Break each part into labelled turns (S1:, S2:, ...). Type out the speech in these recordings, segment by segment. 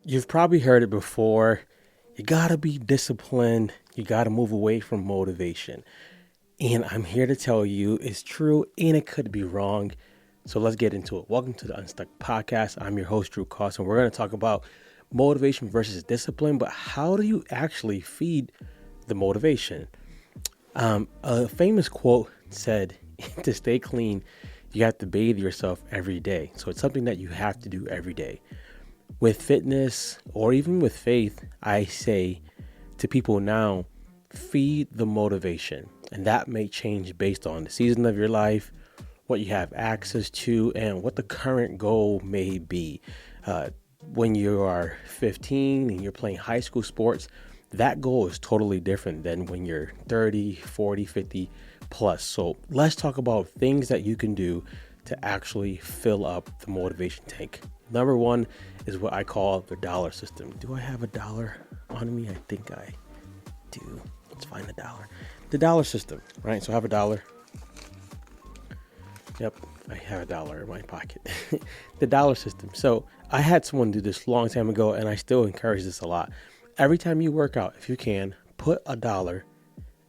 S1: You've probably heard it before. You gotta be disciplined. You gotta move away from motivation. And I'm here to tell you it's true and it could be wrong. So let's get into it. Welcome to the Unstuck Podcast. I'm your host, Drew Cost, and we're going to talk about motivation versus discipline, but how do you actually feed the motivation? A famous quote said, to stay clean, you have to bathe yourself every day. So it's something that you have to do every day. With fitness or even with faith, I say to people now, feed the motivation. And that may change based on the season of your life, what you have access to, and what the current goal may be. When you are 15 and you're playing high school sports, that goal is totally different than when you're 30, 40, 50 plus. So let's talk about things that you can do to actually fill up the motivation tank. Number one is what I call the dollar system. Do I have a dollar on me? I think I do. Let's find the dollar. The dollar system, right? So I have a dollar. Yep, I have a dollar in my pocket. The dollar system. So I had someone do this a long time ago, and I still encourage this a lot. Every time you work out, if you can, put a dollar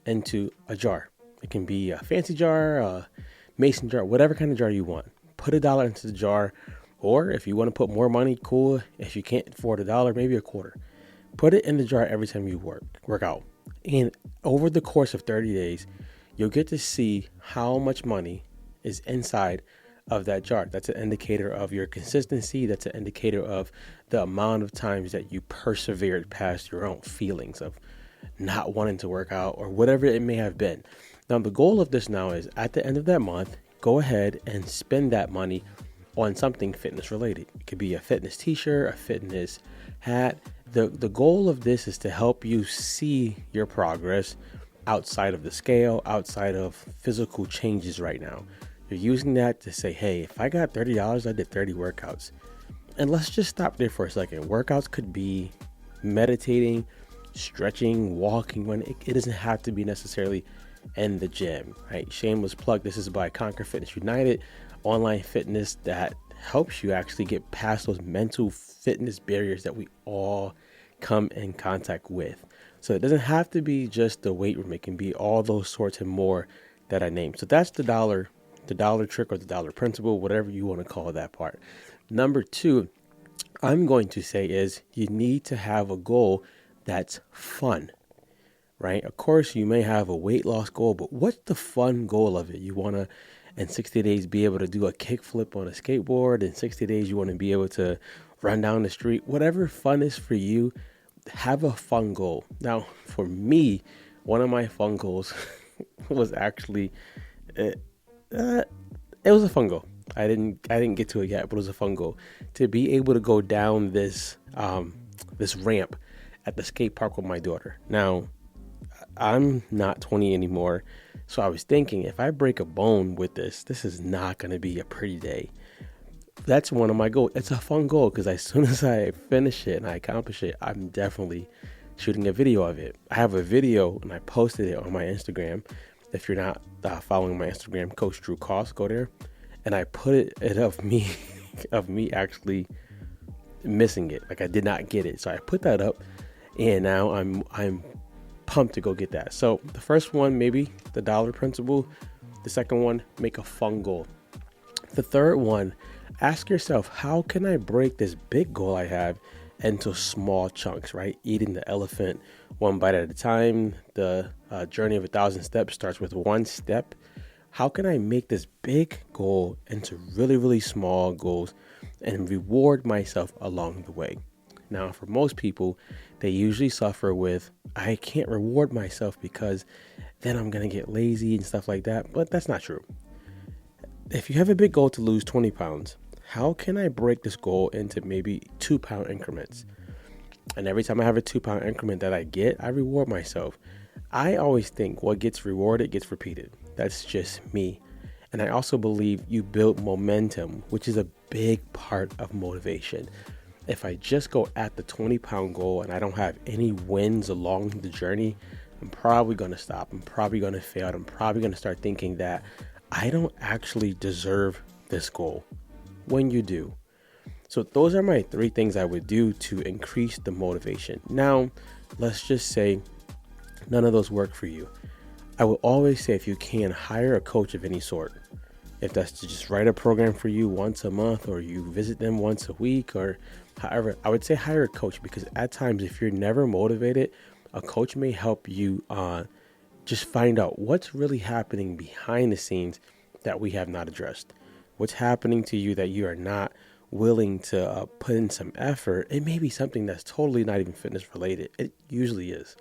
S1: into a jar. It can be a fancy jar, a mason jar, whatever kind of jar you want. Put a dollar into the jar, or if you want to put more money, cool. If you can't afford a dollar, maybe a quarter. Put it in the jar every time you work out. And over the course of 30 days, you'll get to see how much money is inside of that jar. That's an indicator of your consistency. That's an indicator of the amount of times that you persevered past your own feelings of not wanting to work out or whatever it may have been. Now, the goal of this now is at the end of that month, go ahead and spend that money on something fitness related. It could be a fitness t-shirt, a fitness hat. The goal of this is to help you see your progress outside of the scale, outside of physical changes right now. You're using that to say, hey, if I got $30, I did 30 workouts. And let's just stop there for a second. Workouts could be meditating, stretching, walking. When it doesn't have to be necessarily in the gym, right? Shameless plug. This is by Conquer Fitness United, online fitness that helps you actually get past those mental fitness barriers that we all come in contact with. So it doesn't have to be just the weight room. It can be all those sorts and more that I named. So that's the dollar trick or the dollar principle, whatever you want to call that part. Number two, I'm going to say is you need to have a goal that's fun, right? Of course, you may have a weight loss goal, but what's the fun goal of it? You want to, in 60 days, be able to do a kickflip on a skateboard. In 60 days, you want to be able to run down the street. Whatever fun is for you, have a fun goal. Now, for me, one of my fun goals was actually, it was a fun goal. I didn't get to it yet, but it was a fun goal to be able to go down this ramp at the skate park with my daughter. Now, I'm not 20 anymore, so I was thinking if I break a bone with this is not going to be a pretty day. That's one of my goals. It's a fun goal because as soon as I finish it and I accomplish it, I'm definitely shooting a video of it. I have a video and I posted it on my Instagram. If you're not following my Instagram, Coach Drew Cost, go there. And I put it of me actually missing it. Like I did not get it. So I put that up and now I'm pumped to go get that. So the first one, maybe the dollar principle. The second one, make a fun goal. The third one, ask yourself, how can I break this big goal I have into small chunks, right? Eating the elephant one bite at a time. The journey of 1,000 steps starts with one step. How can I make this big goal into really, really small goals and reward myself along the way? Now, for most people, they usually suffer with, I can't reward myself because then I'm going to get lazy and stuff like that. But that's not true. If you have a big goal to lose 20 pounds, how can I break this goal into maybe 2-pound increments? And every time I have a 2-pound increment that I get, I reward myself. I always think what gets rewarded gets repeated. That's just me. And I also believe you build momentum, which is a big part of motivation. If I just go at the 20-pound goal and I don't have any wins along the journey, I'm probably going to stop. I'm probably going to fail. I'm probably going to start thinking that I don't actually deserve this goal. When you do. So those are my 3 things I would do to increase the motivation. Now, let's just say none of those work for you. I will always say, if you can, hire a coach of any sort. If that's to just write a program for you once a month, or you visit them once a week, or however, I would say hire a coach, because at times, if you're never motivated, a coach may help you just find out what's really happening behind the scenes that we have not addressed. What's happening to you that you are not willing to put in some effort. It may be something that's totally not even fitness related. It usually is.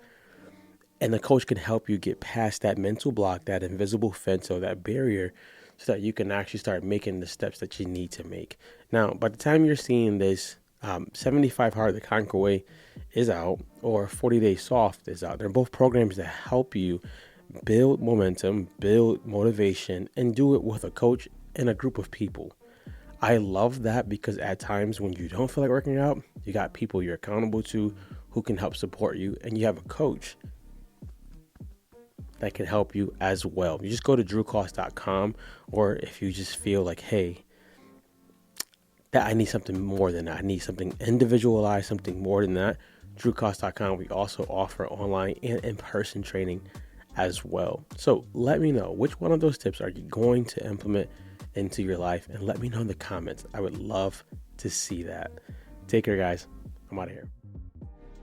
S1: And the coach can help you get past that mental block, that invisible fence, or that barrier, so that you can actually start making the steps that you need to make. Now, by the time you're seeing this, 75 Hard the Conquer Way is out, or 40 Days Soft is out. They're both programs that help you build momentum, build motivation, and do it with a coach and a group of people. I love that, because at times when you don't feel like working out, you got people you're accountable to who can help support you, and you have a coach that can help you as well. You just go to drewcost.com, or if you just feel like, hey, that I need something more than that, I need something individualized, something more than that, drewcost.com. We also offer online and in-person training as well. So let me know, which one of those tips are you going to implement into your life, and let me know in the comments. I would love to see that. Take care, guys. I'm out of here.